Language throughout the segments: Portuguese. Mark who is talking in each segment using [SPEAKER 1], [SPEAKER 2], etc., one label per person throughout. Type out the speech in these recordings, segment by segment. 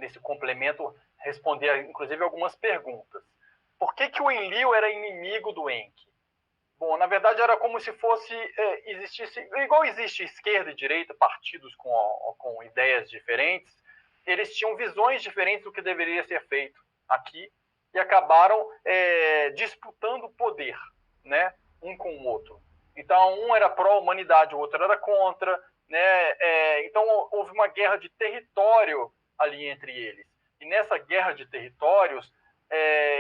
[SPEAKER 1] nesse complemento, responder, inclusive, algumas perguntas. Por que o Enlil era inimigo do Enki? Bom, na verdade, era como se fosse, existisse, igual existe esquerda e direita, partidos com ideias diferentes, eles tinham visões diferentes do que deveria ser feito aqui e acabaram disputando poder, né, um com o outro. Então, um era pró-humanidade, o outro era contra, né? Então, houve uma guerra de território ali entre eles. E nessa guerra de territórios,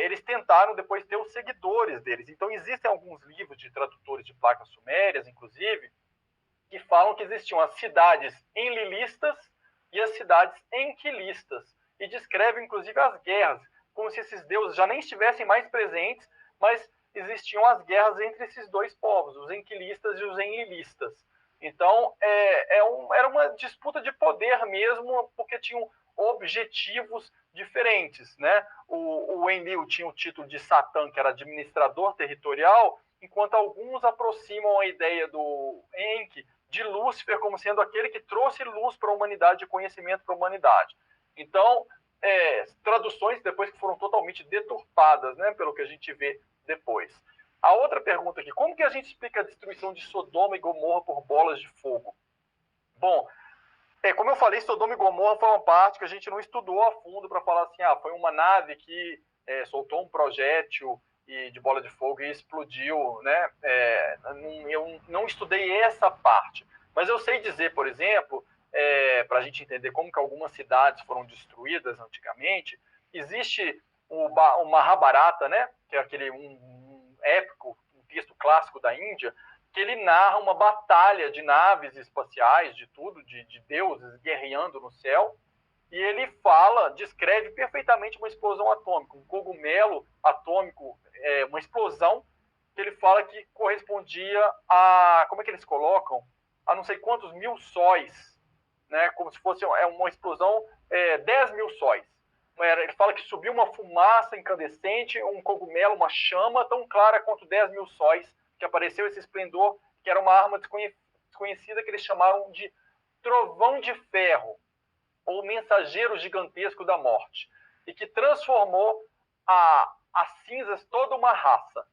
[SPEAKER 1] eles tentaram depois ter os seguidores deles. Então, existem alguns livros de tradutores de placas sumérias, inclusive, que falam que existiam as cidades enlilistas e as cidades enquilistas. E descrevem, inclusive, as guerras, como se esses deuses já nem estivessem mais presentes, mas existiam as guerras entre esses dois povos, os enquilistas e os enlilistas. Então, era uma disputa de poder mesmo, porque tinham objetivos diferentes, né? O Enlil tinha o título de Satã, que era administrador territorial, enquanto alguns aproximam a ideia do Enki de Lúcifer como sendo aquele que trouxe luz para a humanidade, conhecimento para a humanidade. Então, traduções depois que foram totalmente deturpadas, né, pelo que a gente vê depois. A outra pergunta aqui, como que a gente explica a destruição de Sodoma e Gomorra por bolas de fogo? Bom, como eu falei, Sodoma e Gomorra foi uma parte que a gente não estudou a fundo para falar assim, foi uma nave que soltou um projétil de bola de fogo e explodiu, né? Eu não estudei essa parte, mas eu sei dizer, por exemplo, para a gente entender como que algumas cidades foram destruídas antigamente, existe o Mahabharata, né? Que é aquele um épico, um texto clássico da Índia, que ele narra uma batalha de naves espaciais, de tudo, de deuses guerreando no céu, e ele descreve perfeitamente uma explosão atômica, um cogumelo atômico, uma explosão, que ele fala que correspondia a, como é que eles colocam? A não sei quantos mil sóis, né? Como se fosse uma explosão, 10 mil sóis. Ele fala que subiu uma fumaça incandescente, um cogumelo, uma chama tão clara quanto 10 mil sóis, que apareceu esse esplendor, que era uma arma desconhecida que eles chamaram de trovão de ferro, ou mensageiro gigantesco da morte, e que transformou as cinzas toda uma raça.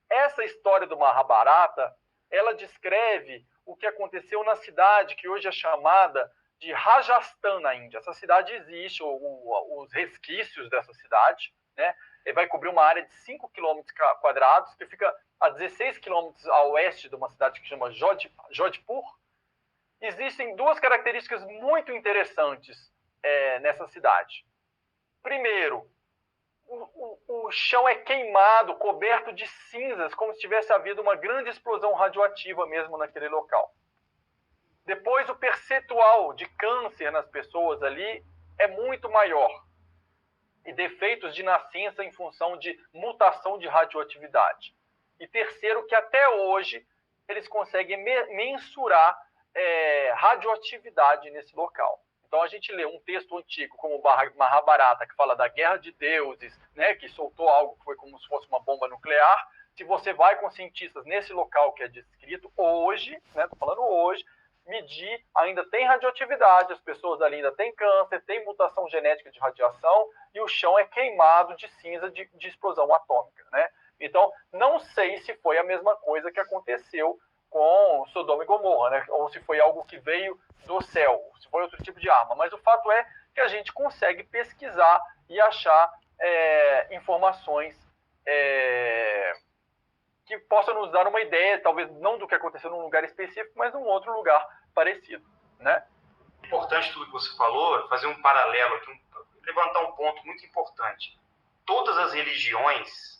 [SPEAKER 1] Essa história do Mahabharata, ela descreve o que aconteceu na cidade que hoje é chamada de Rajasthan, na Índia. Essa cidade existe, os resquícios dessa cidade, né? Ele vai cobrir uma área de 5 quilômetros quadrados, que fica a 16 quilômetros a oeste de uma cidade que chama Jodhpur. Existem duas características muito interessantes nessa cidade. Primeiro, o chão é queimado, coberto de cinzas, como se tivesse havido uma grande explosão radioativa mesmo naquele local. Depois, o percentual de câncer nas pessoas ali é muito maior. E defeitos de nascença em função de mutação de radioatividade. E terceiro, que até hoje eles conseguem mensurar radioatividade nesse local. Então a gente lê um texto antigo como o Mahabharata, que fala da guerra de deuses, né, que soltou algo que foi como se fosse uma bomba nuclear. Se você vai com cientistas nesse local que é descrito hoje, né, tô falando hoje, medir, ainda tem radioatividade, as pessoas ali ainda têm câncer, tem mutação genética de radiação, e o chão é queimado de cinza de explosão atômica, né? Então, não sei se foi a mesma coisa que aconteceu com Sodoma e Gomorra, né? Ou se foi algo que veio do céu, se foi outro tipo de arma. Mas o fato é que a gente consegue pesquisar e achar informações que possam nos dar uma ideia, talvez não do que aconteceu num lugar específico, mas num outro lugar parecido, né?
[SPEAKER 2] Importante tudo que você falou, fazer um paralelo aqui, levantar um ponto muito importante. Todas as religiões,